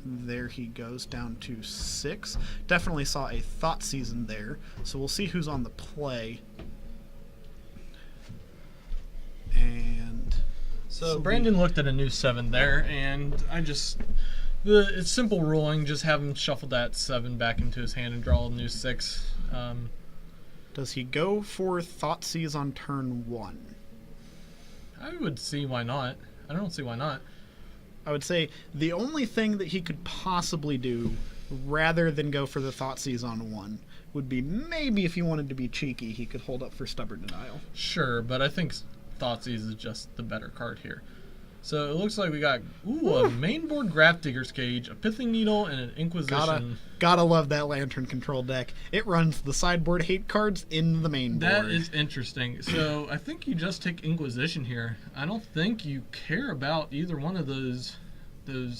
there he goes, down to 6. Definitely saw a Thought Season there. So we'll see who's on the play. And so Brandon looked at a new 7 there, and it's simple ruling. Just have him shuffle that 7 back into his hand and draw a new 6. Does he go for Thoughtseize on turn 1? I would see why not. I don't see why not. I would say the only thing that he could possibly do, rather than go for the Thoughtseize on 1, would be maybe if he wanted to be cheeky, he could hold up for Stubborn Denial. Sure, but I think Thoughtseize is just the better card here. So it looks like we got a mainboard Grafdigger's Cage, a Pithing Needle, and an Inquisition. Gotta love that Lantern control deck. It runs the sideboard hate cards in the main board. That is interesting. So I think you just take Inquisition here. I don't think you care about either one of those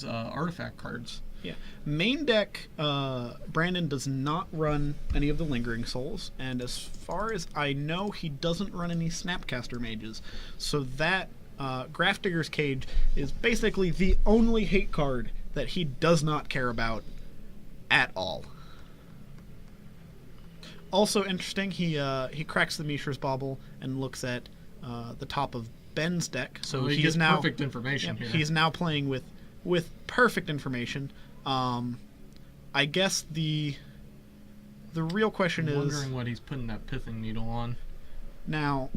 artifact cards. Yeah. Main deck, Brandon does not run any of the Lingering Souls, and as far as I know, he doesn't run any Snapcaster Mages. So that Grafdigger's Cage is basically the only hate card that he does not care about at all. Also interesting, he cracks the Mishra's Bauble and looks at the top of Ben's deck. So he gets now perfect information here. He's now playing with perfect information. I guess the real question is, wondering what he's putting that Pithing Needle on. Now,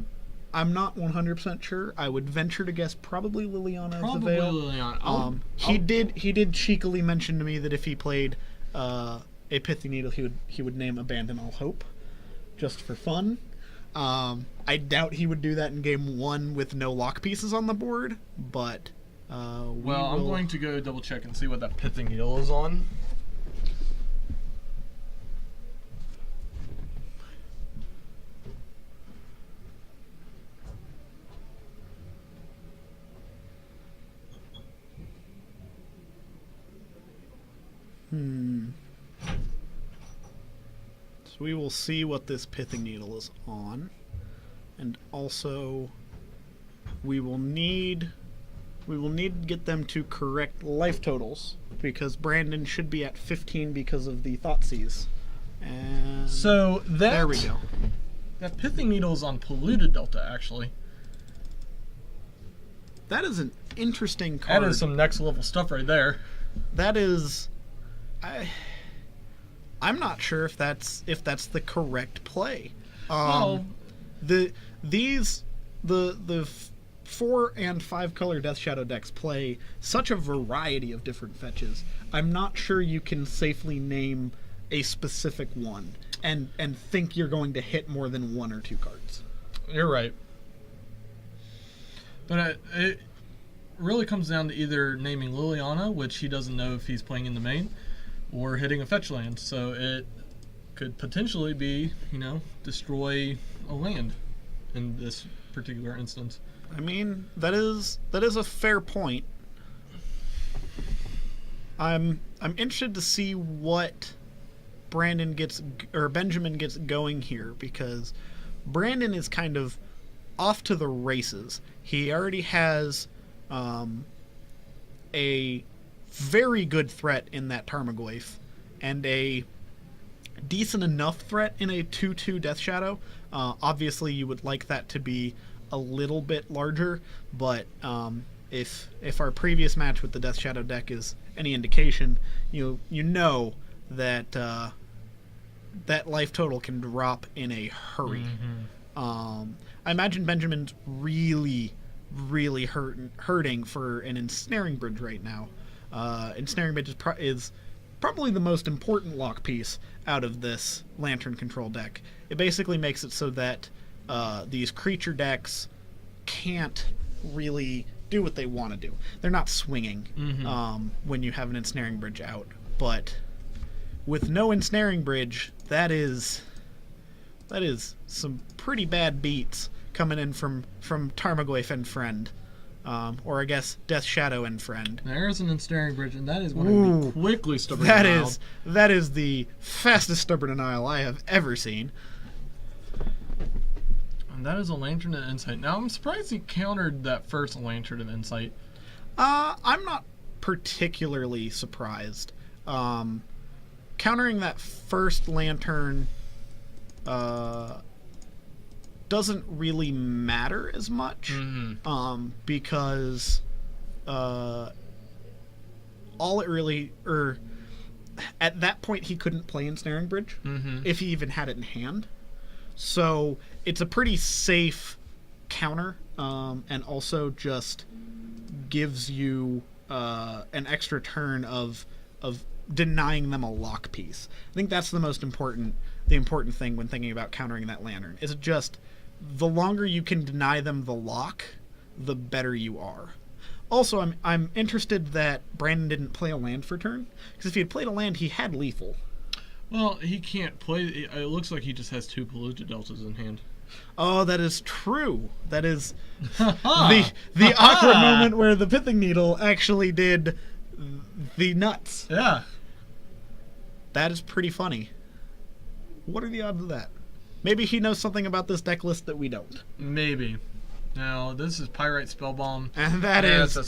I'm not 100% sure. I would venture to guess probably Liliana of the Veil. Liliana. He did cheekily mention to me that if he played a Pithing Needle, he would name Abandon All Hope, just for fun. I doubt he would do that in game 1 with no lock pieces on the board, but I'm going to go double check and see what that Pithing Needle is on. So we will see what this Pithing Needle is on, and also we will need to get them to correct life totals, because Brandon should be at 15 because of the Thoughtseize. And so there we go. That Pithing Needle is on Polluted Delta, actually. That is an interesting card. That is some next level stuff right there. That is, I'm not sure if that's the correct play. The 4 and 5 color Death Shadow decks play such a variety of different fetches. I'm not sure you can safely name a specific one and think you're going to hit more than 1 or 2 cards. You're right. But it really comes down to either naming Liliana, which he doesn't know if he's playing in the main, or hitting a fetch land. So it could potentially be, destroy a land in this particular instance. I mean, that is a fair point. I'm interested to see what Benjamin gets going here, because Brandon is kind of off to the races. He already has a very good threat in that Tarmogoyf, and a decent enough threat in a 2/2 Death Shadow. Obviously, you would like that to be a little bit larger, but if our previous match with the Death Shadow deck is any indication, you know that that life total can drop in a hurry. I imagine Benjamin's really hurting for an Ensnaring Bridge right now. Ensnaring Bridge is probably the most important lock piece out of this Lantern control deck. It basically makes it so that these creature decks can't really do what they want to do. They're not swinging when you have an Ensnaring Bridge out. But with no Ensnaring Bridge, that is some pretty bad beats coming in from Tarmogoyf and friend. Or I guess Death Shadow and friend. There's an Ensnaring Bridge, and that is going to be quickly Stubborn Denial. That is the fastest Stubborn Denial I have ever seen. And that is a Lantern of Insight. Now, I'm surprised he countered that first Lantern of Insight. I'm not particularly surprised. Countering that first lantern doesn't really matter as much, because all it really, at that point he couldn't play Ensnaring Bridge if he even had it in hand. So it's a pretty safe counter, and also just gives you an extra turn of denying them a lock piece. I think that's the important thing when thinking about countering that lantern. Is it just the longer you can deny them the lock, the better you are. Also, I'm interested that Brandon didn't play a land for turn, because if he had played a land, he had lethal. Well, he can't play. It looks like he just has 2 Polluted Deltas in hand. Oh, that is true. That is the awkward moment where the Pithing Needle actually did the nuts. Yeah. That is pretty funny. What are the odds of that? Maybe he knows something about this deck list that we don't. Maybe. Now, this is Pyrite Spellbomb. And that's a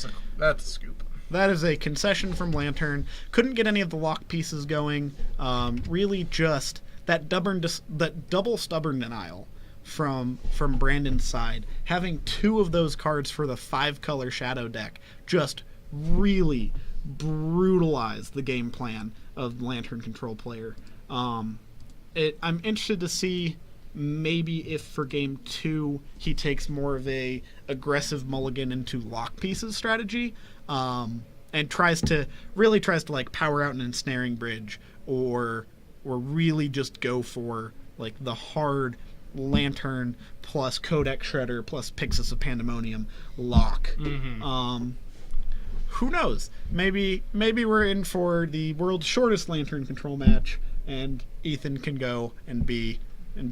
scoop. That is a concession from Lantern. Couldn't get any of the lock pieces going. Really just that double Stubborn Denial from Brandon's side. Having 2 of those cards for the 5-color Shadow deck just really brutalized the game plan of the Lantern control player. I'm interested to see maybe if for game 2 he takes more of a aggressive mulligan into lock pieces strategy, and tries to like power out an Ensnaring Bridge, or really just go for like the hard Lantern plus Codex Shredder plus Pixis of Pandemonium lock. Who knows? Maybe we're in for the world's shortest Lantern control match, and Ethan can go and be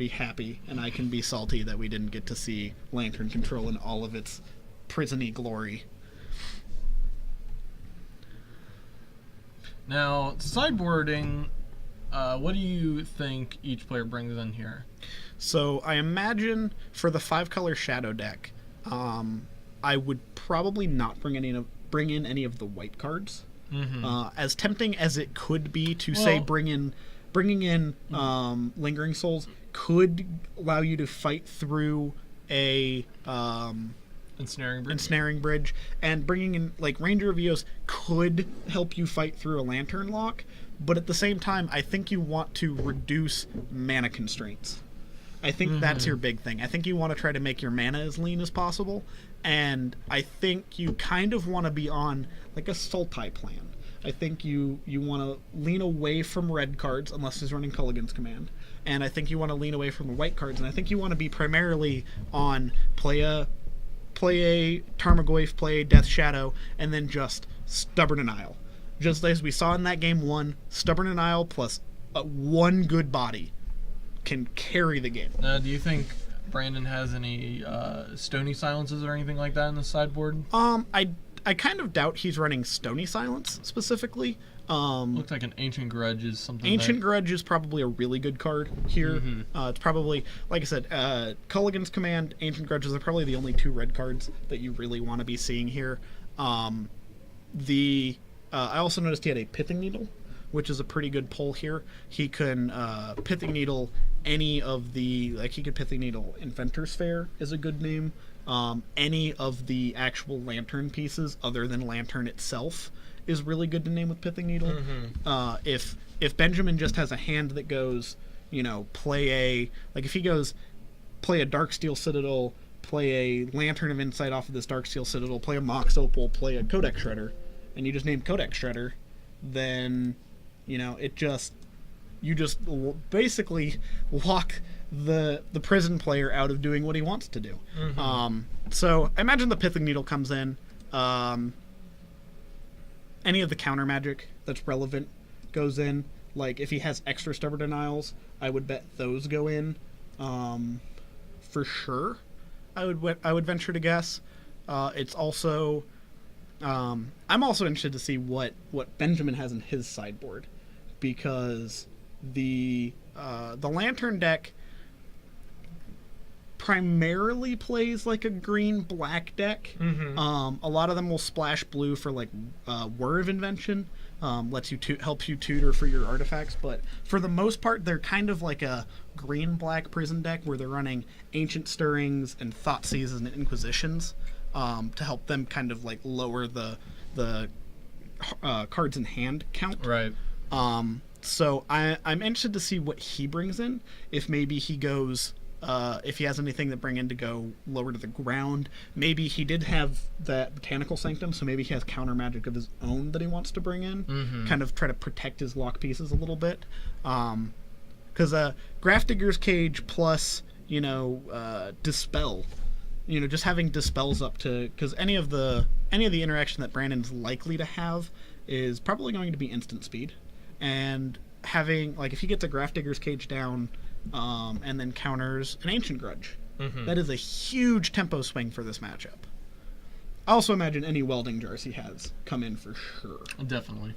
happy, and I can be salty that we didn't get to see Lantern control in all of its prisony glory. Now, sideboarding, what do you think each player brings in here? So I imagine for the 5-color Shadow deck, I would probably not bring in any of the white cards. As tempting as it could be to say bringing in Lingering Souls could allow you to fight through a Ensnaring Bridge, and bringing in like Ranger of Eos could help you fight through a Lantern lock, but at the same time I think you want to reduce mana constraints. I think that's your big thing. I think you want to try to make your mana as lean as possible, and I think you kind of want to be on like a Sultai plan. I think you want to lean away from red cards unless he's running Culligan's Command, and I think you want to lean away from the white cards, and I think you want to be primarily on play a Tarmogoyf, play a Death Shadow, and then just Stubborn Denial. Just as we saw in that game 1, Stubborn Denial plus 1 good body can carry the game. Do you think Brandon has any Stony Silences or anything like that in the sideboard? I kind of doubt he's running Stony Silence specifically. Looks like an Ancient Grudge is something. Ancient Grudge is probably a really good card here. It's probably, like I said, Culligan's Command, Ancient Grudges are probably the only 2 red cards that you really want to be seeing here. I also noticed he had a Pithing Needle, which is a pretty good pull here. He can Pithing Needle any of the, like he could Pithing Needle Inventor's Fair is a good name. Any of the actual Lantern pieces other than Lantern itself is really good to name with Pithing Needle. If Benjamin just has a hand that goes, if he goes play a Darksteel Citadel, play a Lantern of Insight off of this Darksteel Citadel, play a Mox Opal, play a Codex Shredder, and you just name Codex Shredder, then you just basically lock the prison player out of doing what he wants to do. So I imagine the Pithing Needle comes in. Any of the counter magic that's relevant goes in. Like if he has extra Stubborn Denials, I would bet those go in for sure. I would venture to guess. It's also I'm also interested to see what Benjamin has in his sideboard, because the Lantern deck primarily plays like a green-black deck. Mm-hmm. A lot of them will splash blue for like Whir of Invention, lets you helps you tutor for your artifacts. But for the most part, they're kind of like a green-black prison deck where they're running Ancient Stirrings and Thoughtseizes and Inquisitions to help them kind of like lower the cards in hand count. Right. So I'm interested to see what he brings in. If maybe he goes, if he has anything that bring in to go lower to the ground. Maybe he did have that Botanical Sanctum, so maybe he has counter magic of his own that he wants to bring in. Mm-hmm. Kind of try to protect his lock pieces a little bit. Because Grafdigger's Cage plus, Dispel. Just having Dispels up to... Because any of the interaction that Brandon's likely to have is probably going to be instant speed. And having, like, if he gets a Grafdigger's Cage down and then counters an Ancient Grudge, that is a huge tempo swing for this matchup. I also imagine any Welding Jars he has come in for sure. Definitely.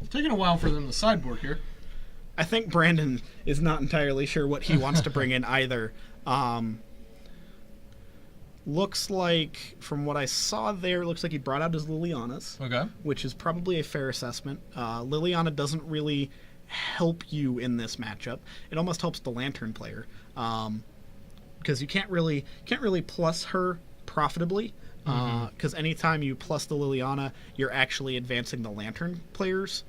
It's taking a while for them to sideboard here. I think Brandon is not entirely sure what he wants to bring in either. Looks like, from what I saw there, looks like he brought out his Lilianas. Okay. Which is probably a fair assessment. Liliana doesn't really help you in this matchup. It almost helps the Lantern player. Because you can't really plus her profitably. Because anytime you plus the Liliana, you're actually advancing the Lantern player's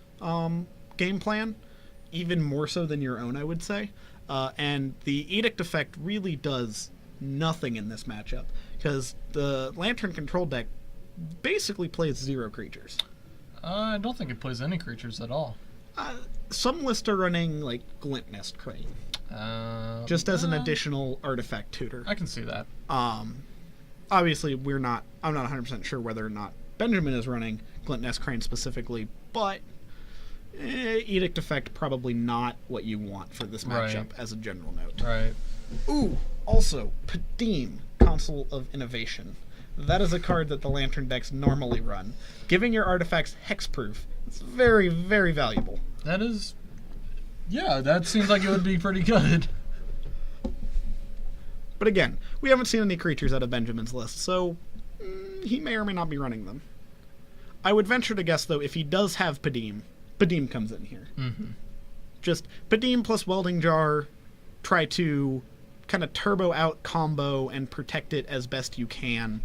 game plan. Even more so than your own, I would say. And the Edict effect really does nothing in this matchup. Because the Lantern control deck basically plays 0 creatures. I don't think it plays any creatures at all. Some lists are running like Glint Nest Crane. Just as an additional artifact tutor. I can see that. Obviously, I'm not 100% sure whether or not Benjamin is running Glint Nest Crane specifically, but Edict effect probably not what you want for this matchup as a general note. Right. Ooh, also, Padim, Council of Innovation. That is a card that the Lantern decks normally run. Giving your artifacts hexproof is very, very valuable. That is... Yeah, that seems like it would be pretty good. But again, we haven't seen any creatures out of Benjamin's list, so he may or may not be running them. I would venture to guess, though, if he does have Padim comes in here. Just Padim plus Welding Jar, try to kind of turbo out combo and protect it as best you can.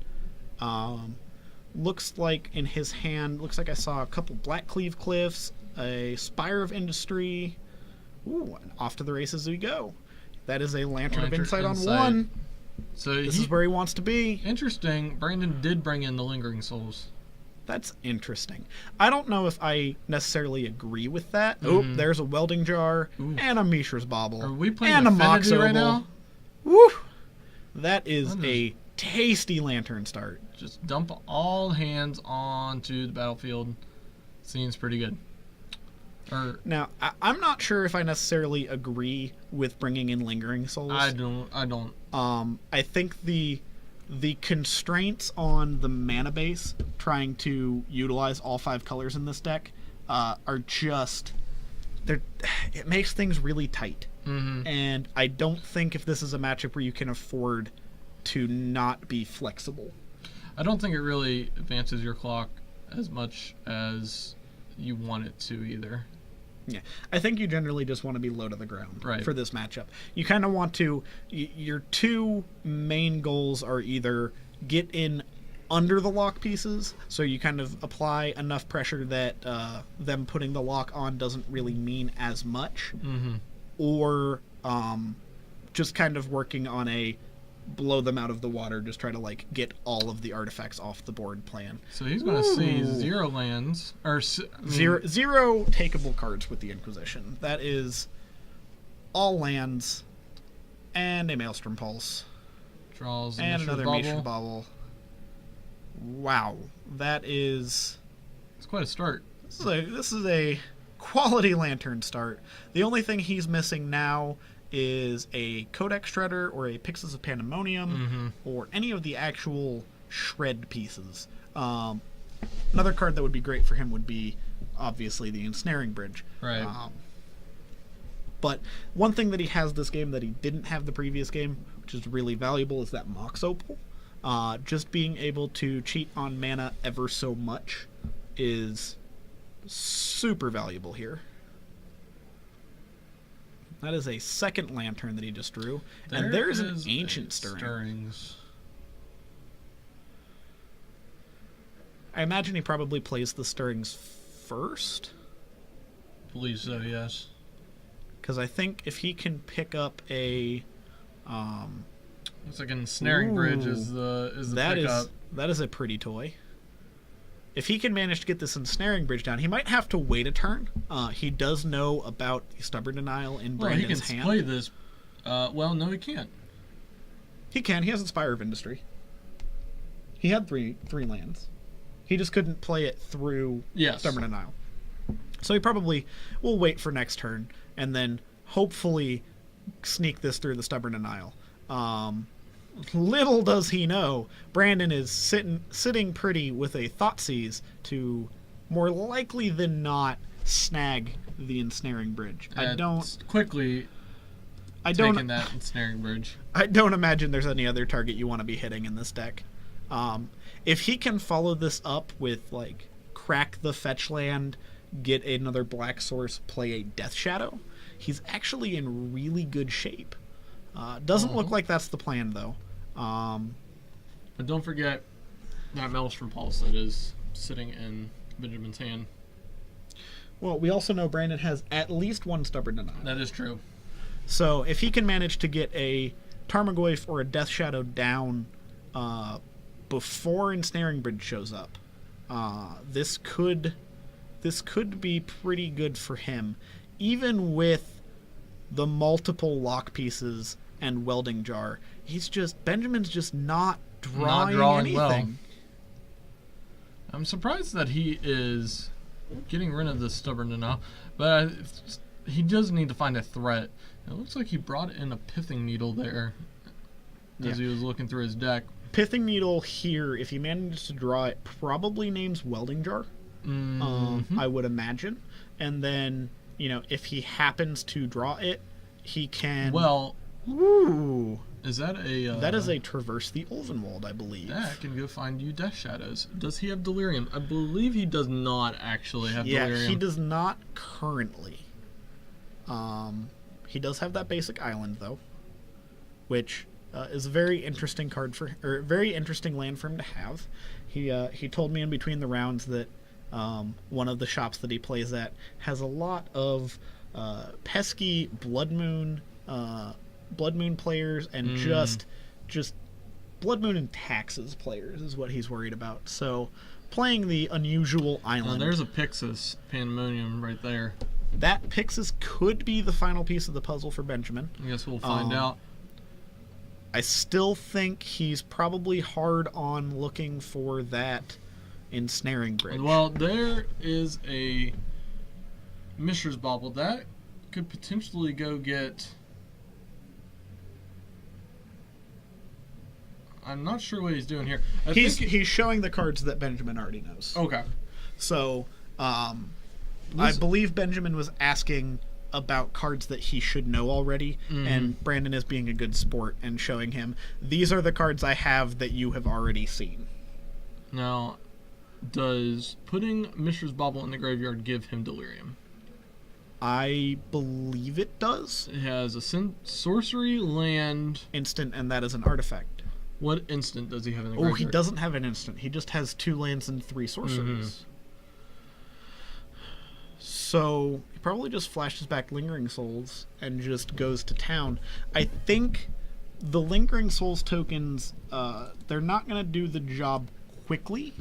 Looks like in his hand, looks like I saw a couple Blackcleave Cliffs, a Spire of Industry. Ooh, and off to the races we go. That is a Lantern of Insight on 1. So this is where he wants to be. Interesting. Brandon did bring in the Lingering Souls. That's interesting. I don't know if I necessarily agree with that. Oh, there's a Welding Jar and a Mishra's Bauble. Are we playing and a Mox Affinity Oval right now? Woo! That is a tasty Lantern start. Just dump all hands onto the battlefield. Seems pretty good. Now, I'm not sure if I necessarily agree with bringing in Lingering Souls. I don't. I think the constraints on the mana base, trying to utilize all 5 colors in this deck, are just... it makes things really tight. And I don't think if this is a matchup where you can afford to not be flexible. I don't think it really advances your clock as much as you want it to either. Yeah, I think you generally just want to be low to the ground for this matchup. You kind of want to... Your 2 main goals are either get in under the lock pieces, so you kind of apply enough pressure that them putting the lock on doesn't really mean as much, or just kind of working on a blow them out of the water, just try to like get all of the artifacts off the board plan. So he's going to see 0 lands, or zero takeable cards with the Inquisition. That is all lands and a Maelstrom Pulse. Draws and another Mishra's Bauble. Wow, that is... It's quite a start. This is a quality Lantern start. The only thing he's missing now is a Codex Shredder or a Pyxis of Pandemonium or any of the actual shred pieces. Another card that would be great for him would be, obviously, the Ensnaring Bridge. Right. But one thing that he has this game that he didn't have the previous game, which is really valuable, is that Mox Opal. Just being able to cheat on mana ever so much is super valuable here. That is a second Lantern that he just drew. And there's an Ancient Stirrings. I imagine he probably plays the Stirrings first. I believe so, yes. Because I think if he can pick up a... looks like an Ensnaring Bridge is the pickup. That is a pretty toy. If he can manage to get this Ensnaring Bridge down, he might have to wait a turn. He does know about the Stubborn Denial in Brandon's hand. Well, he can play this. Well, no, he can't. He can. He has Inspire of Industry. He had three lands. He just couldn't play it through Stubborn Denial. So he probably will wait for next turn and then hopefully sneak this through the Stubborn Denial. Little does he know, Brandon is sitting pretty with a Thoughtseize to more likely than not snag the Ensnaring Bridge. Taking that Ensnaring Bridge. I don't imagine there's any other target you want to be hitting in this deck. If he can follow this up with like crack the fetch land, get another black source, play a Death Shadow, he's actually in really good shape. Doesn't look like that's the plan, though. But don't forget that Maelstrom Pulse that is sitting in Benjamin's hand. Well, we also know Brandon has at least one Stubborn Denial. That is true. So if he can manage to get a Tarmogoyf or a Death Shadow down before Ensnaring Bridge shows up, this could be pretty good for him, even with the multiple lock pieces and Welding Jar. Benjamin's just not drawing anything. Well. I'm surprised that he is getting rid of the Stubborn Denial, but he does need to find a threat. It looks like he brought in a Pithing Needle there as he was looking through his deck. Pithing Needle here, if he manages to draw it, probably names Welding Jar, I would imagine. And then, if he happens to draw it, he can... Well... Ooh. Is that a... that is a Traverse the Ulvenwald, I believe. That can go find you Death Shadows. Does he have Delirium? I believe he does not actually have Delirium. Yeah, he does not currently. He does have that basic island, though, which is a very interesting very interesting land for him to have. He told me in between the rounds that one of the shops that he plays at has a lot of pesky Blood Moon players and just Blood Moon and Taxes players is what he's worried about. So playing the unusual island. There's a Pixis Pandemonium right there. That Pixis could be the final piece of the puzzle for Benjamin. I guess we'll find out. I still think he's probably hard on looking for that Ensnaring Bridge. Well, there is a Mishra's Bauble. That could potentially go get... I'm not sure what he's doing here. He's showing the cards that Benjamin already knows. Okay. So, I believe Benjamin was asking about cards that he should know already, and Brandon is being a good sport and showing him, these are the cards I have that you have already seen. Now, does putting Mishra's Bauble in the graveyard give him Delirium? I believe it does. It has a sorcery, land... Instant, and that is an artifact. What instant does he have in the graveyard? Oh, he doesn't have an instant. He just has 2 lands and 3 sorceries. So he probably just flashes back Lingering Souls and just goes to town. I think the Lingering Souls tokens, they're not going to do the job quickly,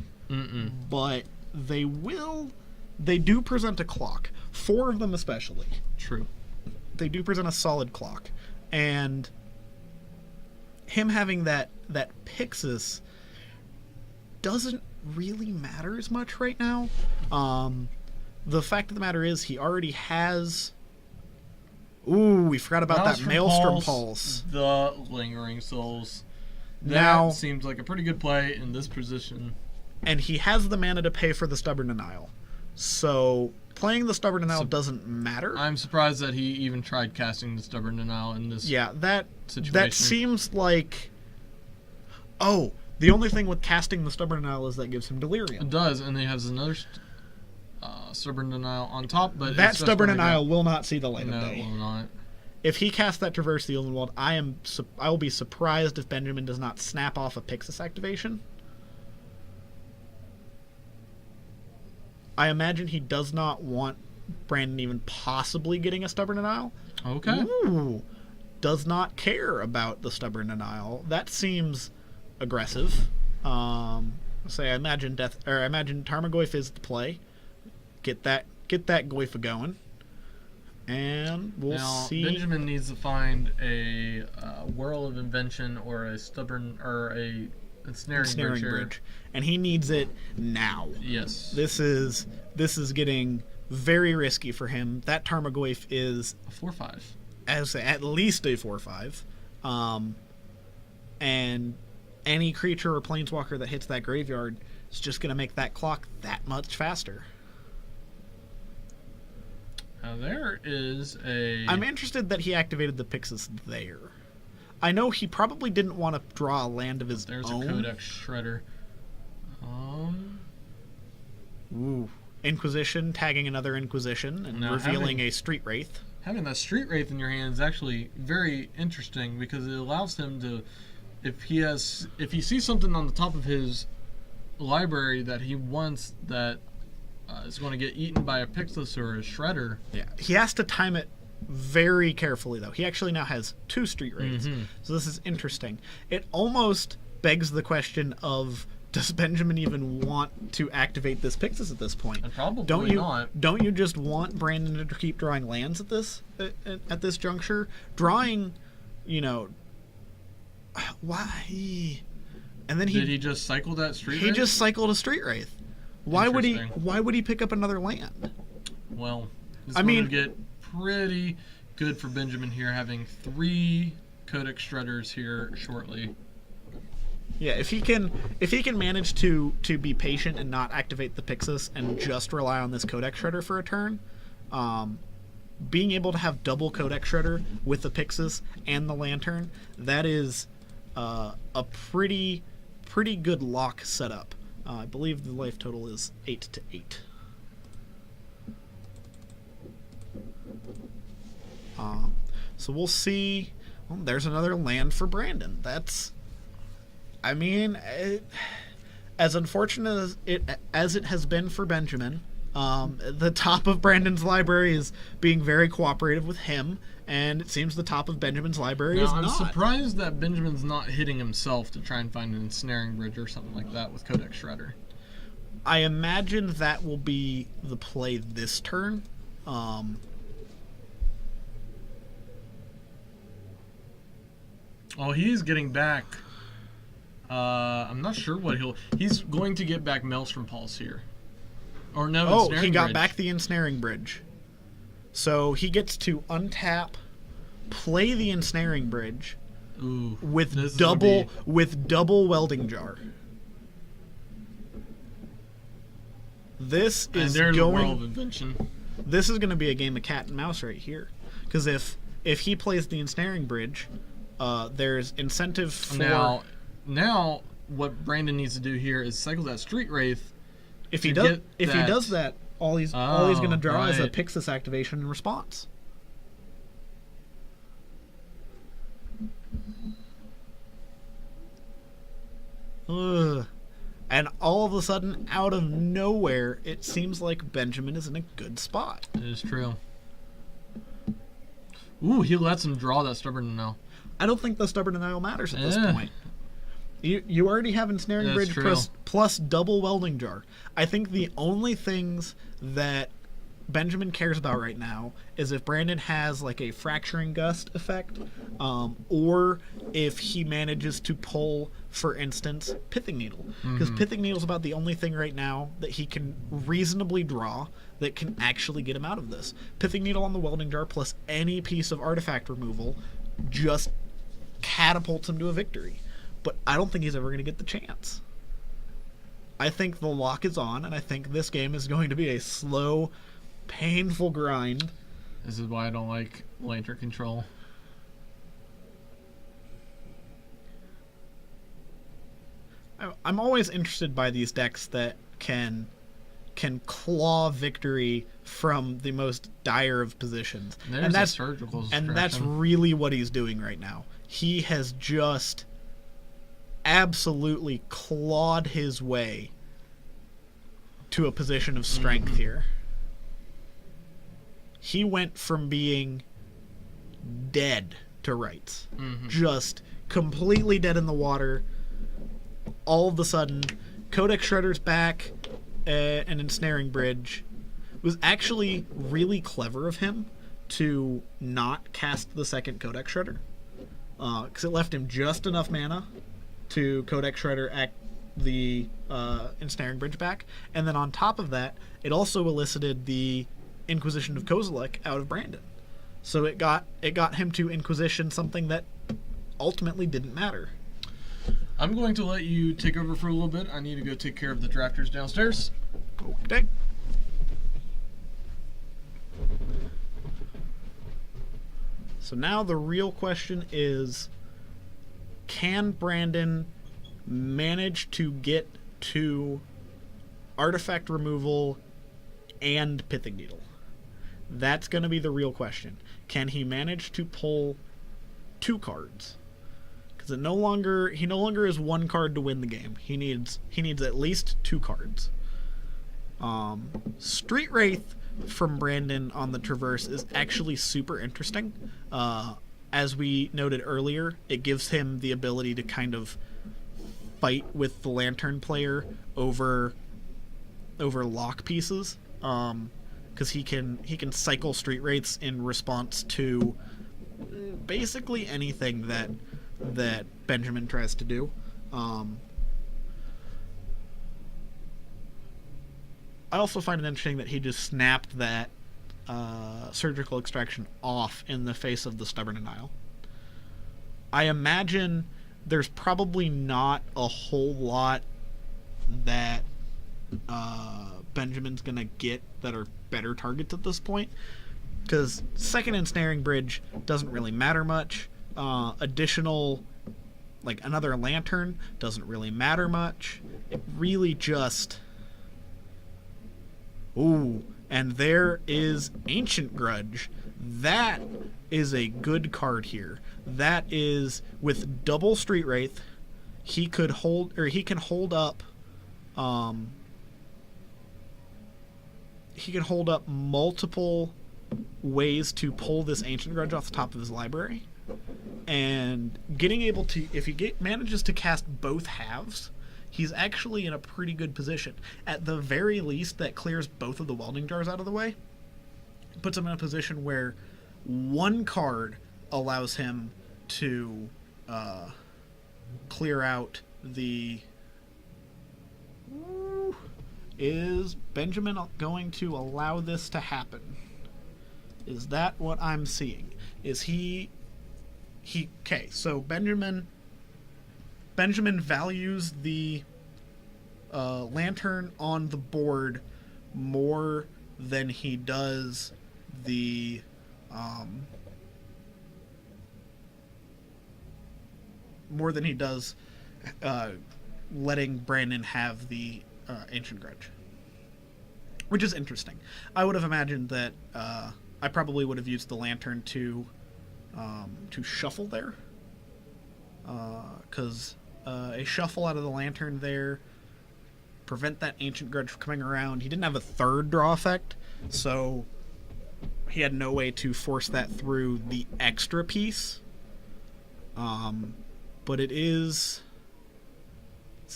but they will. They do present a clock. 4 of them especially. True. They do present a solid clock. And him having that Pixis doesn't really matter as much right now. The fact of the matter is he already has... Ooh, we forgot about that Maelstrom Pulse. The Lingering Souls. That seems like a pretty good play in this position. And he has the mana to pay for the Stubborn Denial. So playing the Stubborn Denial doesn't matter. I'm surprised that he even tried casting the Stubborn Denial in this situation. That seems like... Oh, the only thing with casting the Stubborn Denial is that gives him Delirium. It does, and he has another Stubborn Denial on top, but that Stubborn Denial will not see the light of day. No, it will not. If he casts that Traverse the Illuminwald, I will be surprised if Benjamin does not snap off a Pixis activation. I imagine he does not want Brandon even possibly getting a Stubborn Denial. Okay. Ooh, does not care about the Stubborn Denial. That seems aggressive. I imagine Tarmogoyf is the play. Get that Goyfa going. And we'll see. Benjamin needs to find a Whirl of Invention or a ensnaring bridge. And he needs it now. Yes. This is getting very risky for him. That Tarmogoyf is a 4/5. At least a 4/5. And any creature or planeswalker that hits that graveyard is just going to make that clock that much faster. Now there is I'm interested that he activated the Pixis there. I know he probably didn't want to draw a land of his own. There's a Codex Shredder. Ooh. Inquisition, tagging another Inquisition, and revealing a Street Wraith. Having that Street Wraith in your hand is actually very interesting because it allows him to, if he sees something on the top of his library that he wants that is going to get eaten by a Pixis or a Shredder. Yeah, he has to time it very carefully, though. He actually now has 2 Street Wraiths, so this is interesting. It almost begs the question of, does Benjamin even want to activate this Pixis at this point? Probably not. Don't you just want Brandon to keep drawing lands at this juncture? Drawing, why? And then did he just cycle that Street Wraith? He just cycled a Street Wraith. Why would he pick up another land? Well, it's going to get pretty good for Benjamin here, having 3 Codex Shredders here shortly. Yeah, if he can manage to be patient and not activate the Pixis and just rely on this Codex Shredder for a turn, being able to have double Codex Shredder with the Pixis and the Lantern, that is a pretty good lock setup. I believe the life total is 8-8. So we'll see. Well, there's another land for Brandon. That's, as unfortunate as it has been for Benjamin, the top of Brandon's library is being very cooperative with him, and it seems the top of Benjamin's library is not. I'm surprised that Benjamin's not hitting himself to try and find an ensnaring bridge or something like that with Codex Shredder. I imagine that will be the play this turn. He's getting back. I'm not sure what he's going to get back Maelstrom Pulse here. Or no, he got back the Ensnaring Bridge. So he gets to untap, play the Ensnaring Bridge, with double Welding Jar. This is going to be a game of cat and mouse right here, because if he plays the Ensnaring Bridge, there's incentive for now what Brandon needs to do here is cycle that Street Wraith. If he does that, all he's going to draw is a Pixis activation in response. Ugh. And all of a sudden, out of nowhere, it seems like Benjamin is in a good spot. It is true. Ooh, he lets him draw that Stubborn Denial. I don't think the Stubborn Denial matters at this point. You already have Ensnaring Bridge plus double Welding Jar. I think the only things that Benjamin cares about right now is if Brandon has like a Fracturing Gust effect, or if he manages to pull, for instance, Pithing Needle. Because Pithing Needle is about the only thing right now that he can reasonably draw that can actually get him out of this. Pithing Needle on the Welding Jar plus any piece of artifact removal just catapults him to a victory. But I don't think he's ever going to get the chance. I think the lock is on, and I think this game is going to be a slow, painful grind. This is why I don't like Lantern control. I'm always interested by these decks that can claw victory from the most dire of positions. And that's surgical and that's really what he's doing right now. He has just absolutely clawed his way to a position of strength here. He went from being dead to rights. Just completely dead in the water. All of a sudden, Codex Shredder's back, and Ensnaring Bridge. It was actually really clever of him to not cast the second Codex Shredder, because it left him just enough mana to Codex Shredder at the Ensnaring Bridge back, and then on top of that, it also elicited the Inquisition of Kozilek out of Brandon. So it got him to Inquisition something that ultimately didn't matter. I'm going to let you take over for a little bit. I need to go take care of the drafters downstairs. Okay. So now the real question is, can Brandon manage to get to artifact removal and Pithing Needle? That's going to be the real question. Can he manage to pull 2 cards? Because he no longer is 1 card to win the game. He needs at least 2 cards. Street Wraith from Brandon on the Traverse is actually super interesting. As we noted earlier, it gives him the ability to kind of fight with the Lantern player over lock pieces. Because he can cycle Street Wraiths in response to basically anything that Benjamin tries to do. I also find it interesting that he just snapped that surgical extraction off in the face of the Stubborn Denial. I imagine there's probably not a whole lot that Benjamin's gonna get that are better targets at this point, because second Ensnaring Bridge doesn't really matter much. Additional, like another Lantern, doesn't really matter much. It really just... Ooh, and there is Ancient Grudge. That is a good card here. That is, with double Street Wraith, he can hold up multiple ways to pull this Ancient Grudge off the top of his library. And getting able to, if he manages to cast both halves, he's actually in a pretty good position. At the very least, that clears both of the welding jars out of the way. Puts him in a position where 1 card allows him to clear out the... Is Benjamin going to allow this to happen? Is that what I'm seeing? Is he... Okay, so Benjamin values the Lantern on the board more than he does the letting Brandon have the Ancient Grudge, which is interesting. I would have imagined that I probably would have used the Lantern to shuffle there, because a shuffle out of the Lantern there, prevent that Ancient Grudge from coming around. He didn't have a third draw effect, so he had no way to force that through the extra piece. But this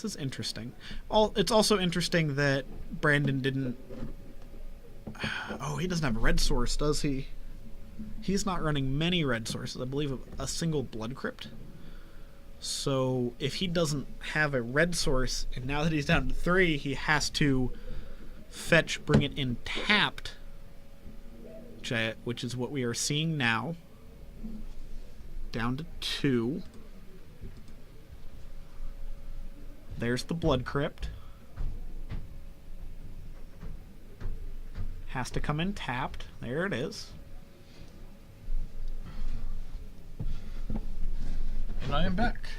is interesting. It's also interesting that Brandon didn't... Oh, he doesn't have a red source, does he? He's not running many red sources. I believe a single Blood Crypt. So if he doesn't have a red source, and now that he's down to 3, he has to fetch, bring it in tapped, which is what we are seeing now. Down to 2. There's the Blood Crypt. Has to come in tapped. There it is. And I am back.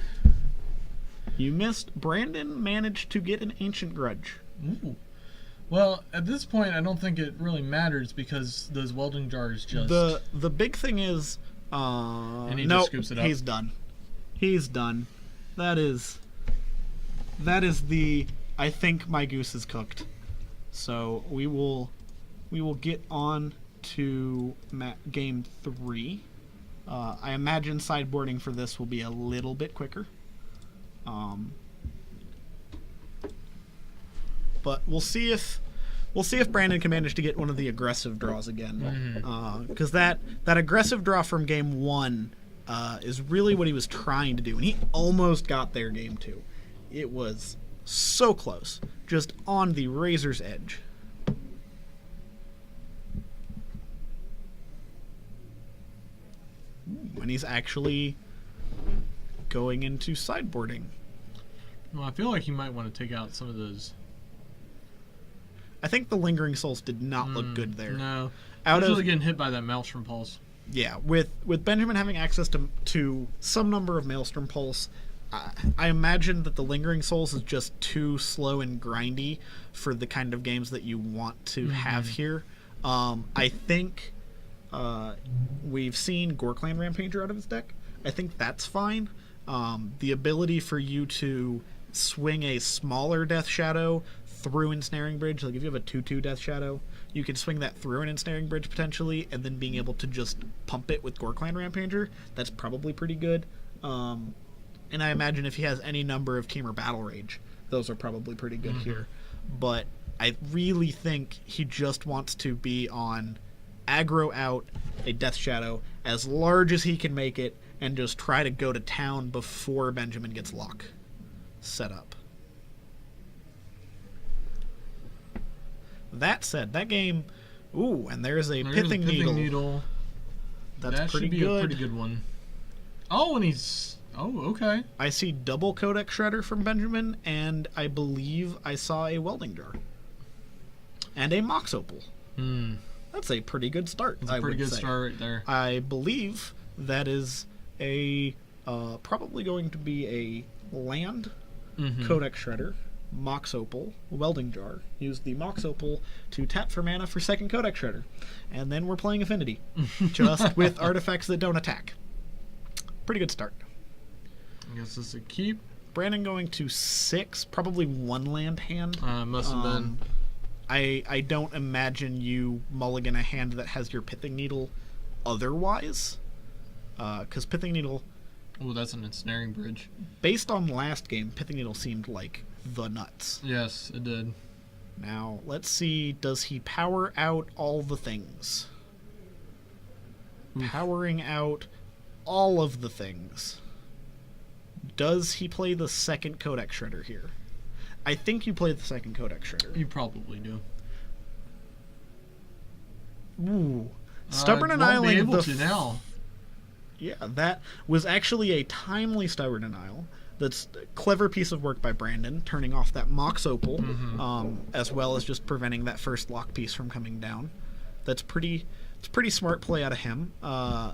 You missed. Brandon managed to get an Ancient Grudge. Ooh. Well, at this point, I don't think it really matters because those welding jars just... The big thing is... and he nope, just scoops it up. he's done. He's done. That is the... I think my goose is cooked. So we will get on to game 3. I imagine sideboarding for this will be a little bit quicker. But we'll see if Brandon can manage to get one of the aggressive draws again. Because that aggressive draw from game 1 is really what he was trying to do, and he almost got there game 2. It was so close, just on the razor's edge. And he's actually going into sideboarding. Well, I feel like he might want to take out some of those. I think the Lingering Souls did not look good there. No. Out Usually of getting hit by that Maelstrom Pulse. Yeah, with Benjamin having access to some number of Maelstrom Pulse, I imagine that the Lingering Souls is just too slow and grindy for the kind of games that you want to have here. I think we've seen Gorklan Rampager out of his deck. I think that's fine. The ability for you to swing a smaller Death Shadow through Ensnaring Bridge, like if you have a 2/2 Death Shadow, you can swing that through an Ensnaring Bridge potentially, and then being able to just pump it with Gorklan Rampager, that's probably pretty good. And I imagine if he has any number of Temur Battle Rage, those are probably pretty good here. But I really think he just wants to be on aggro out a Death Shadow as large as he can make it, and just try to go to town before Benjamin gets lock set up. That said, that game... Ooh, and there's a Pithing Needle. That's that should be a pretty good one. Oh, and he's... Oh, okay. I see double Codex Shredder from Benjamin, and I believe I saw a Welding Jar. And a Mox Opal. That's a pretty good start, That's a pretty good start right there. I believe that is a... probably going to be a land Codex Shredder, Mox Opal, Welding Jar. Use the Mox Opal to tap for mana for second Codex Shredder. And then we're playing Affinity. Just with artifacts that don't attack. Pretty good start. I guess this is a keep. Brandon going to 6, probably one land hand. Must have been. I don't imagine you mulligan a hand that has your Pithing Needle otherwise. Because Pithing Needle... Oh, that's an Ensnaring Bridge. Based on last game, Pithing Needle seemed like the nuts. Yes, it did. Now, let's see, does he power out all the things? Powering out all of the things. Does he play the second Codex Shredder here? I think you play the second Codex Shredder. You probably do. Ooh. Stubborn Annihilating. Won't be able to now. Yeah, that was actually a timely Stubborn Annihil. That's a clever piece of work by Brandon, turning off that Mox Opal, as well as just preventing that first lock piece from coming down. It's pretty smart play out of him.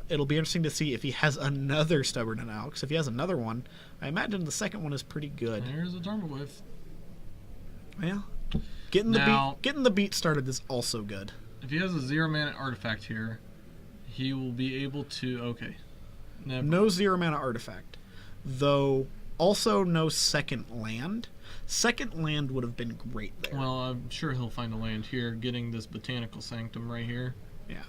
It'll be interesting to see if he has another Stubborn Annihil, because if he has another one, I imagine the second one is pretty good. There's a Tarmogoyf. Well, getting the beat started is also good. If he has a 0-mana artifact here, he will be able to... Okay. Never. No 0-mana artifact. Though, also no second land. Second land would have been great there. Well, I'm sure he'll find a land here, getting this Botanical Sanctum right here. Yeah.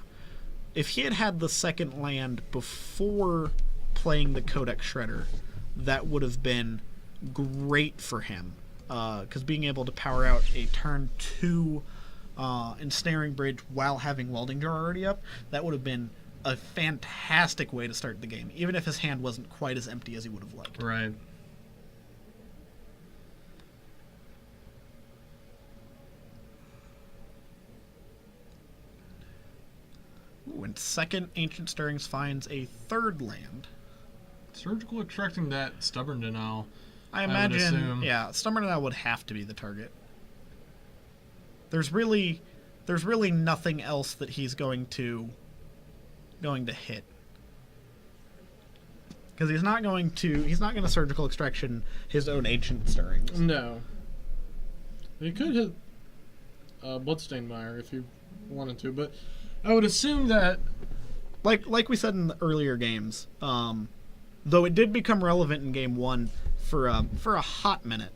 If he had had the second land before playing the Codex Shredder, that would have been great for him. Because being able to power out a turn 2 Ensnaring Bridge while having Welding Jar already up, that would have been a fantastic way to start the game, even if his hand wasn't quite as empty as he would have liked. Right. Ooh, and second Ancient Stirrings finds a third land. Surgical Extracting that Stubborn Denial. I imagine, yeah, Stubborn Denial would have to be the target. There's really there's really nothing else that he's going to hit. Because he's not going to surgical extraction his own ancient stirrings. No. He could hit Bloodstained Mire if he wanted to, but I would assume that, like we said in the earlier games, though it did become relevant in game 1 for a hot minute,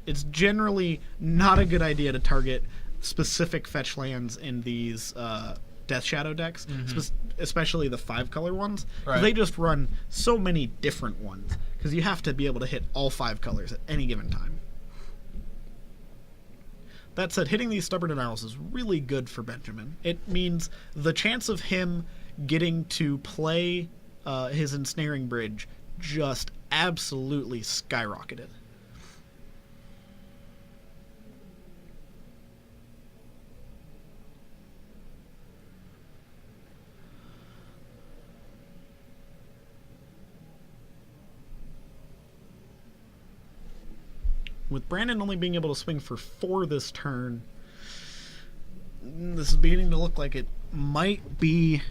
it's generally not a good idea to target specific fetch lands in these Death Shadow decks, especially the 5-color ones. Right. They just run so many different ones because you have to be able to hit all 5 colors at any given time. That said, hitting these Stubborn Denials is really good for Benjamin. It means the chance of him getting to play his Ensnaring Bridge just absolutely skyrocketed. With Brandon only being able to swing for 4 this turn, this is beginning to look like it might be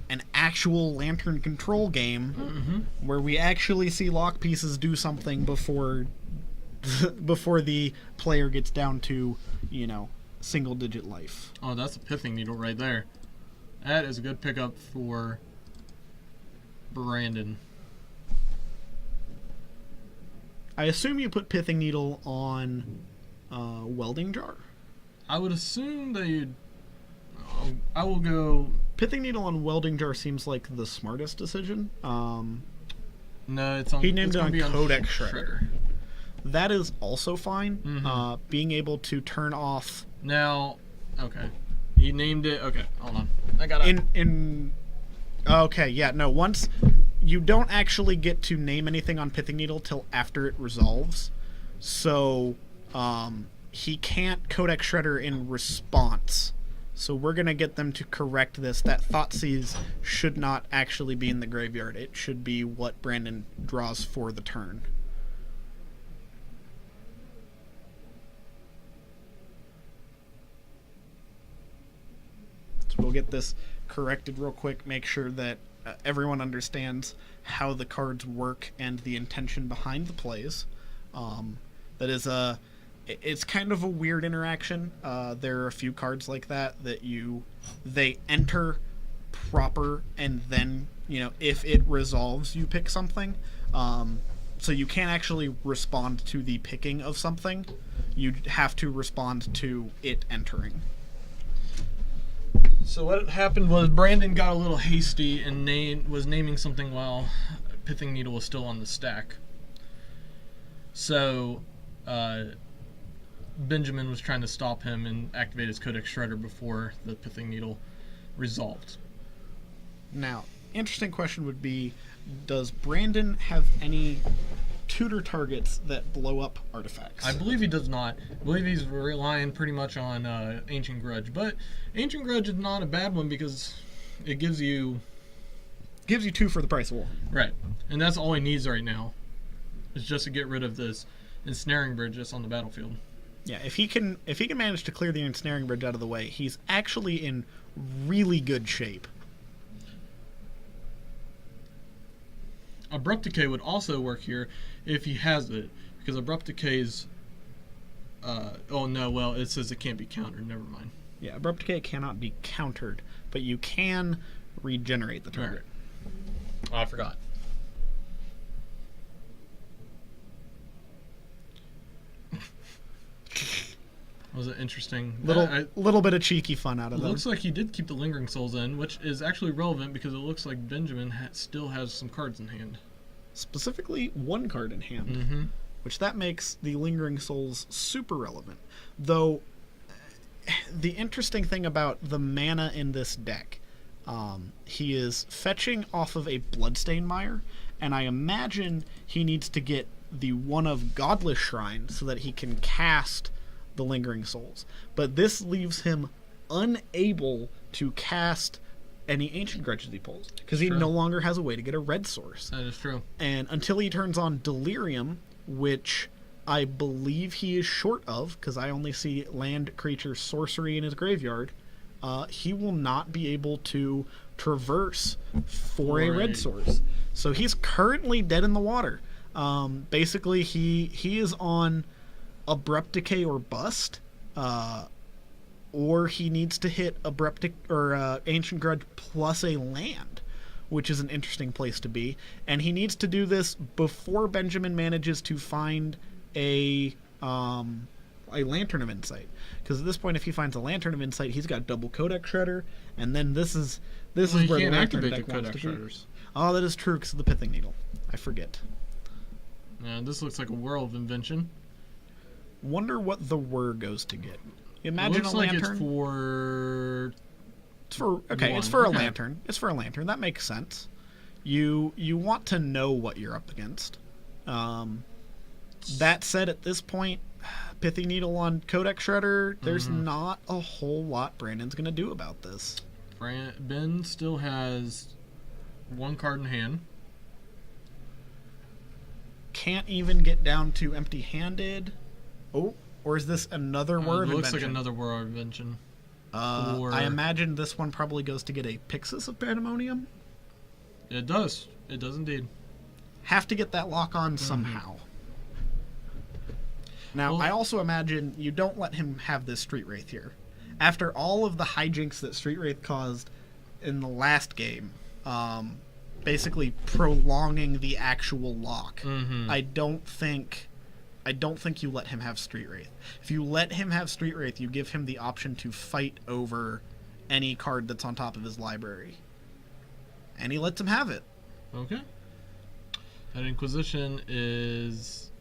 an actual Lantern control game where we actually see lock pieces do something before the player gets down to, single-digit life. Oh, that's a Pithing Needle right there. That is a good pickup for Brandon. I assume you put Pithing Needle on Welding Jar? I would assume that you'd... I will go... Pithing Needle on Welding Jar seems like the smartest decision. No, it's on... He named it on Codex Shredder. That is also fine. Being able to turn off... Now, okay. He named it... Okay, hold on. I got it. Okay, yeah, no, once... You don't actually get to name anything on Pithing Needle till after it resolves. So, he can't Codex Shredder in response. So we're going to get them to correct this. That Thoughtseize should not actually be in the graveyard. It should be what Brandon draws for the turn. So we'll get this corrected real quick, make sure that everyone understands how the cards work and the intention behind the plays. It's kind of a weird interaction. There are a few cards like that they enter proper, and then, if it resolves, you pick something. So you can't actually respond to the picking of something. You have to respond to it entering. So what happened was Brandon got a little hasty and was naming something while Pithing Needle was still on the stack. So Benjamin was trying to stop him and activate his Codex Shredder before the Pithing Needle resolved. Now, interesting question would be, does Brandon have any tutor targets that blow up artifacts? I believe he does not. I believe he's relying pretty much on Ancient Grudge. But Ancient Grudge is not a bad one because it gives you 2 for the price of 1. Right. And that's all he needs right now. Is just to get rid of this Ensnaring Bridge that's on the battlefield. Yeah, if he can manage to clear the Ensnaring Bridge out of the way, he's actually in really good shape. Abrupt Decay would also work here if he has it, because Abrupt Decay's... it says it can't be countered. Never mind. Yeah, Abrupt Decay cannot be countered, but you can regenerate the target. Right. Oh, I forgot. Was it interesting? Little bit of cheeky fun out of them. Looks like he did keep the Lingering Souls in, which is actually relevant because it looks like Benjamin still has some cards in hand. Specifically, 1 card in hand, which that makes the Lingering Souls super relevant. Though, the interesting thing about the mana in this deck, he is fetching off of a Bloodstained Mire, and I imagine he needs to get the one of Godless Shrine so that he can cast the Lingering Souls. But this leaves him unable to cast any Ancient Grudges he pulls, because he no longer has a way to get a red source. That is true. And until he turns on Delirium, which I believe he is short of, because I only see land creature sorcery in his graveyard, he will not be able to traverse for a red source. So he's currently dead in the water. Basically, he is on Abrupt Decay or Bust, or he needs to hit Abrupt or Ancient Grudge plus a land, which is an interesting place to be. And he needs to do this before Benjamin manages to find a Lantern of Insight, because at this point, if he finds a Lantern of Insight, he's got double Codex Shredder, and then this is where the Lantern deck wants to be. Oh, that is true, because of the Pithing Needle. I forget. Yeah, this looks like a World of Invention. Wonder what the whir goes to get. Imagine looks a lantern. Like it's for a lantern. It's for a lantern. That makes sense. You want to know what you're up against. That said, at this point, Pithy Needle on Codex Shredder, there's not a whole lot Brandon's going to do about this. Ben still has one card in hand. Can't even get down to empty-handed. Oh, or is this another Whir of Invention? It looks like another Whir of Invention. I imagine this one probably goes to get a Pixis of Pandemonium. It does. It does indeed. Have to get that lock on somehow. Now, I also imagine you don't let him have this Street Wraith here. After all of the hijinks that Street Wraith caused in the last game, basically prolonging the actual lock, I don't think you let him have Street Wraith. If you let him have Street Wraith, you give him the option to fight over any card that's on top of his library. And he lets him have it. Okay. That Inquisition is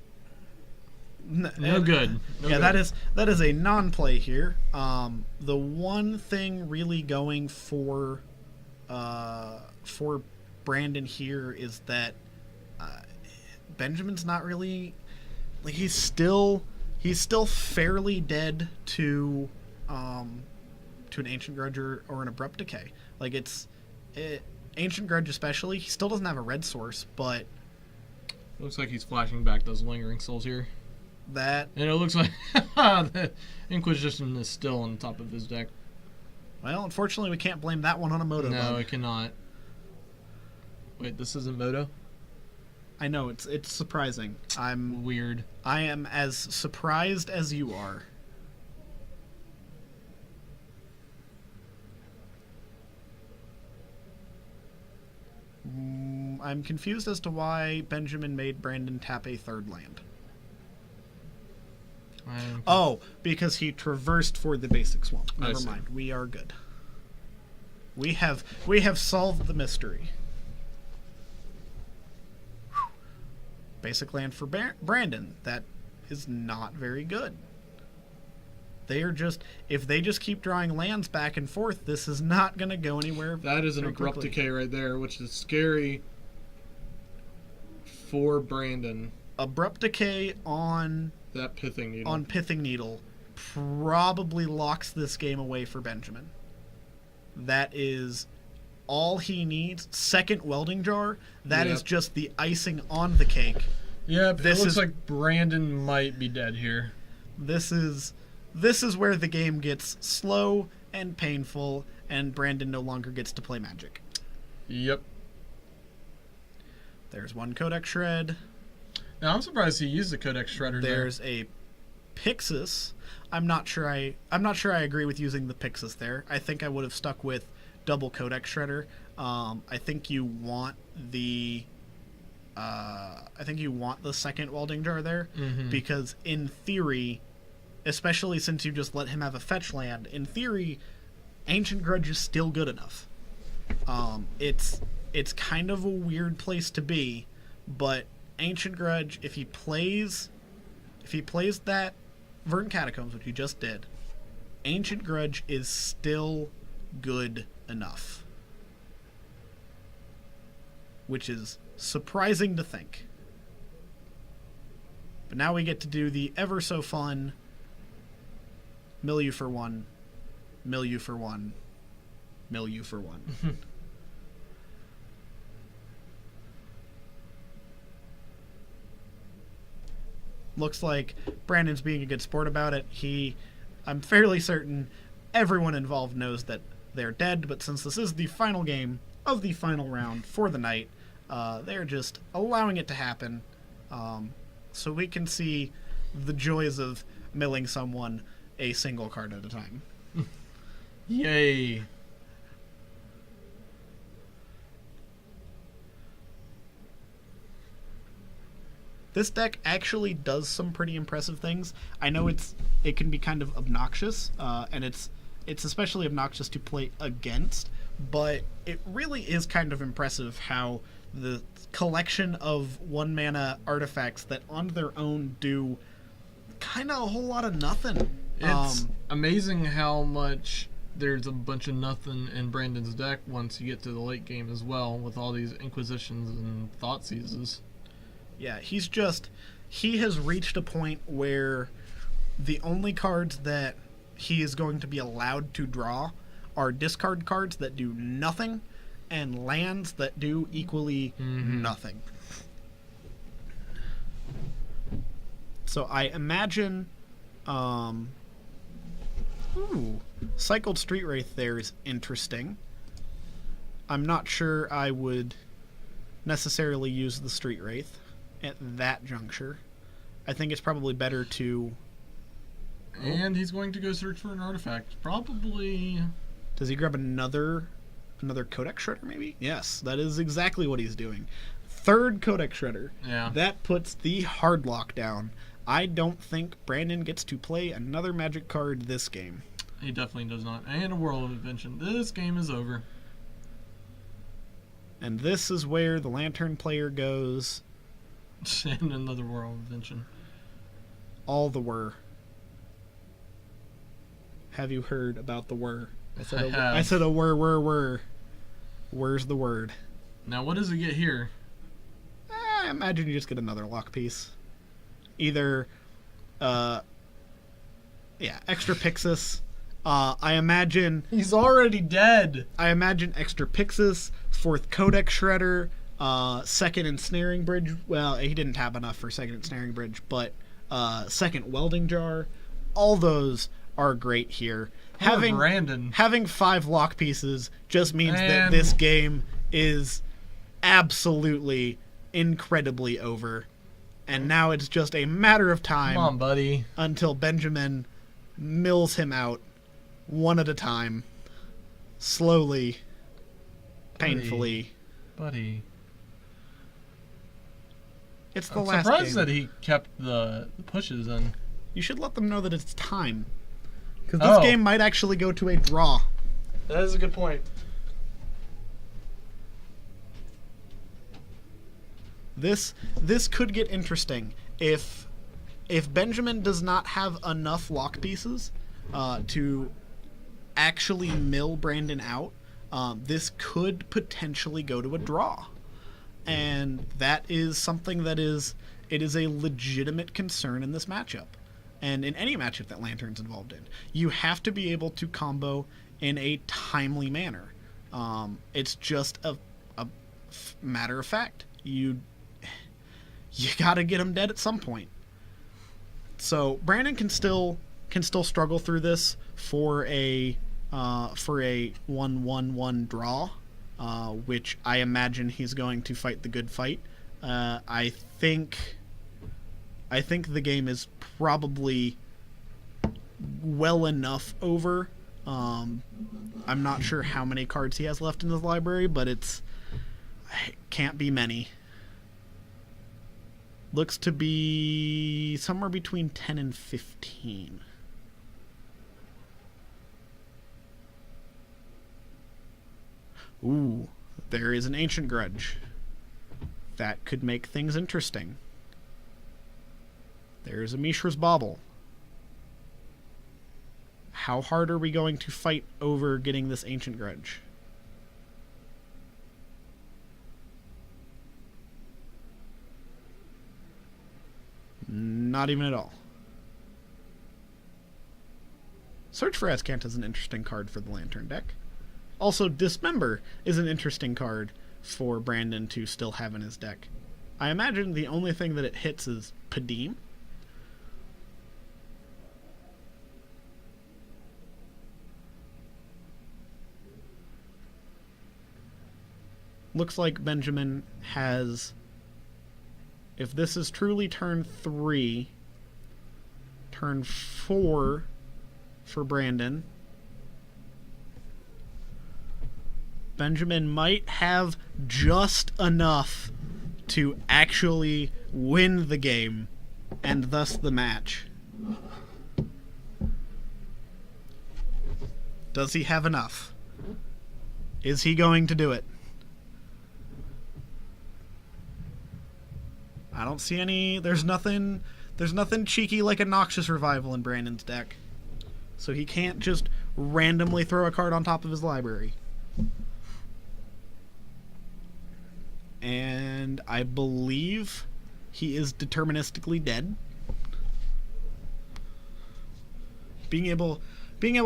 no good. That is a non-play here. The one thing really going for Brandon here is that Benjamin's not really, like, he's still fairly dead to an Ancient Grudge or an Abrupt Decay. Like, Ancient Grudge especially, he still doesn't have a red source, but looks like he's flashing back those Lingering Souls here. And it looks like the Inquisition is still on top of his deck. Well, unfortunately, we can't blame that one on a Moto bug. No, we cannot. Wait, this isn't Moto? I know, it's surprising. Weird. I am as surprised as you are. I'm confused as to why Benjamin made Brandon tap a third land. Oh, because he traversed for the basic swamp. Never mind. We are good. We have solved the mystery. Whew. Basic land for Brandon. That is not very good. If they just keep drawing lands back and forth, this is not going to go anywhere. That is an Abrupt Decay right there, which is scary for Brandon. Abrupt Decay on that Pithing Needle. On Pithing Needle probably locks this game away for Benjamin. That is all he needs. Second Welding Jar, that is just the icing on the cake. Yeah, it looks like Brandon might be dead here. This is where the game gets slow and painful, and Brandon no longer gets to play Magic. Yep. There's one Codex Shred. Now, I'm surprised he used the Codex Shredder. There's a Pixis. I'm not sure I agree with using the Pixis there. I think I would have stuck with double Codex Shredder. I think you want the second Welding Jar there, because in theory, especially since you just let him have a fetch land, in theory, Ancient Grudge is still good enough. It's kind of a weird place to be, but Ancient Grudge, if he plays that Verdant Catacombs, which he just did, Ancient Grudge is still good enough. Which is surprising to think. But now we get to do the ever so fun Milieu for one, Milieu for one, Milieu for one. looks like Brandon's being a good sport about it. I'm fairly certain everyone involved knows that they're dead, but since this is the final game of the final round for the night, they're just allowing it to happen, so we can see the joys of milling someone a single card at a time. Yay. This deck actually does some pretty impressive things. I know it can be kind of obnoxious, and it's especially obnoxious to play against, but it really is kind of impressive how the collection of 1-mana artifacts that on their own do kind of a whole lot of nothing. It's amazing how much there's a bunch of nothing in Brandon's deck once you get to the late game as well, with all these Inquisitions and Thoughtseizes. Yeah, he has reached a point where the only cards that he is going to be allowed to draw are discard cards that do nothing and lands that do equally nothing. So I imagine Cycled Street Wraith there is interesting. I'm not sure I would necessarily use the Street Wraith at that juncture. I think it's probably better to... And he's going to go search for an artifact. Probably... Does he grab another Codex Shredder, maybe? Yes, that is exactly what he's doing. Third Codex Shredder. Yeah. That puts the hard lock down. I don't think Brandon gets to play another Magic card this game. He definitely does not. And a World of Invention. This game is over. And this is where the Lantern player goes... And another World of Invention. All the whir. Have you heard about the whir? I said a whir. Where's the word? Now what does it get here? I imagine you just get another lock piece. Either, extra Pixis. I imagine... He's already dead! I imagine extra Pixis, fourth Codex Shredder, second Ensnaring Bridge. Well, he didn't have enough for second Ensnaring Bridge, but second Welding Jar. All those are great here. Having 5 lock pieces just means that this game is absolutely incredibly over. And now it's just a matter of time. Come on, buddy. Until Benjamin mills him out one at a time. Slowly. Painfully. Buddy. It's the I'm last surprised game. that he kept the pushes in. You should let them know that it's time. Because this game might actually go to a draw. That is a good point. This could get interesting if Benjamin does not have enough lock pieces to actually mill Brandon out. This could potentially go to a draw, and that is something that is a legitimate concern in this matchup, and in any matchup that Lantern's involved in. You have to be able to combo in a timely manner. It's just a matter of fact. You gotta get him dead at some point. So Brandon can still struggle through this for a 1-1-1 draw, which I imagine he's going to fight the good fight. I think the game is probably well enough over. I'm not sure how many cards he has left in his library, but it can't be many. Looks to be somewhere between 10 and 15. Ooh, there is an Ancient Grudge. That could make things interesting. There's a Mishra's Bauble. How hard are we going to fight over getting this Ancient Grudge? Not even at all. Search for Azcanta is an interesting card for the Lantern deck. Also, Dismember is an interesting card for Brandon to still have in his deck. I imagine the only thing that it hits is Padim, looks like Benjamin has, if this is truly turn 3, turn 4 for Brandon. Benjamin might have just enough to actually win the game and thus the match. Does he have enough? Is he going to do it? I don't see any. There's nothing cheeky like a Noxious Revival in Brandon's deck. So he can't just randomly throw a card on top of his library. And I believe he is deterministically dead. Being able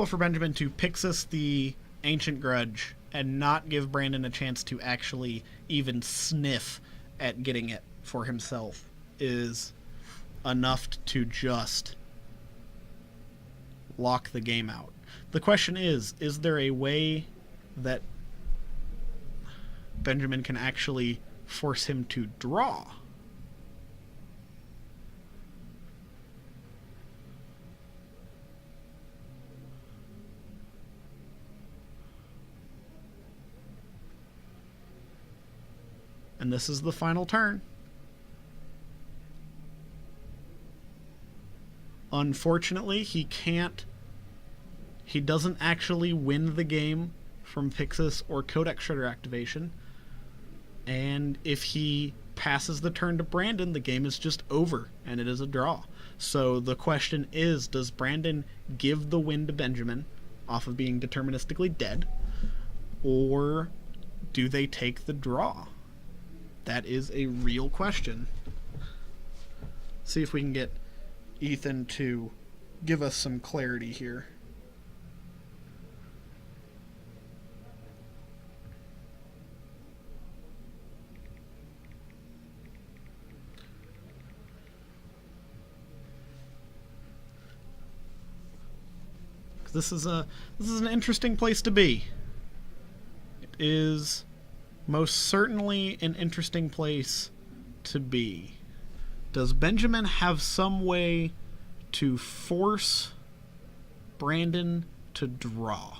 for Benjamin to Pixis the Ancient Grudge and not give Brandon a chance to actually even sniff at getting it for himself is enough to just lock the game out. The question is there a way that Benjamin can actually force him to draw? And this is the final turn. Unfortunately, he doesn't actually win the game from Pixis or Codex Shredder activation. And if he passes the turn to Brandon, the game is just over, and it is a draw. So the question is, does Brandon give the win to Benjamin off of being deterministically dead, or do they take the draw? That is a real question. See if we can get Ethan to give us some clarity here. This is an interesting place to be. It is most certainly an interesting place to be. Does Benjamin have some way to force Brandon to draw?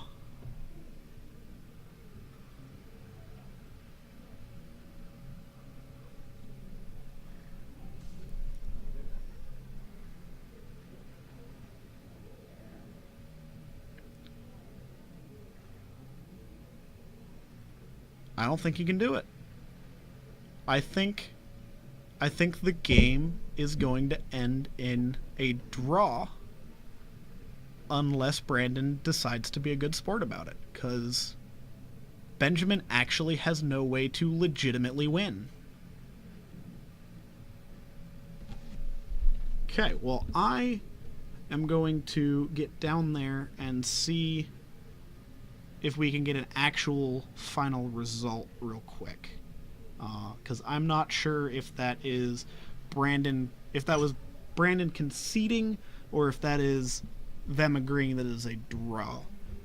I don't think he can do it. I think the game is going to end in a draw unless Brandon decides to be a good sport about it, because Benjamin actually has no way to legitimately win. Okay, well, I am going to get down there and see if we can get an actual final result real quick. Because I'm not sure if that is if that was Brandon conceding, or if that is them agreeing that it is a draw.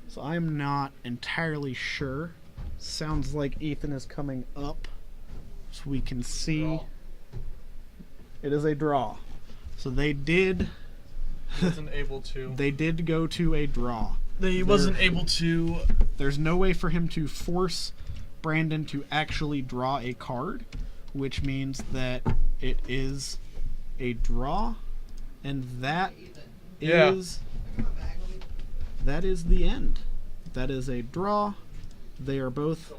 So I'm not entirely sure. Sounds like Ethan is coming up, so we can see. Draw. It is a draw. So they did. Wasn't able to. They did go to a draw. He wasn't able to. There's no way for him to force Brandon to actually draw a card, which means that it is a draw, and that is the end. That is a draw. They are both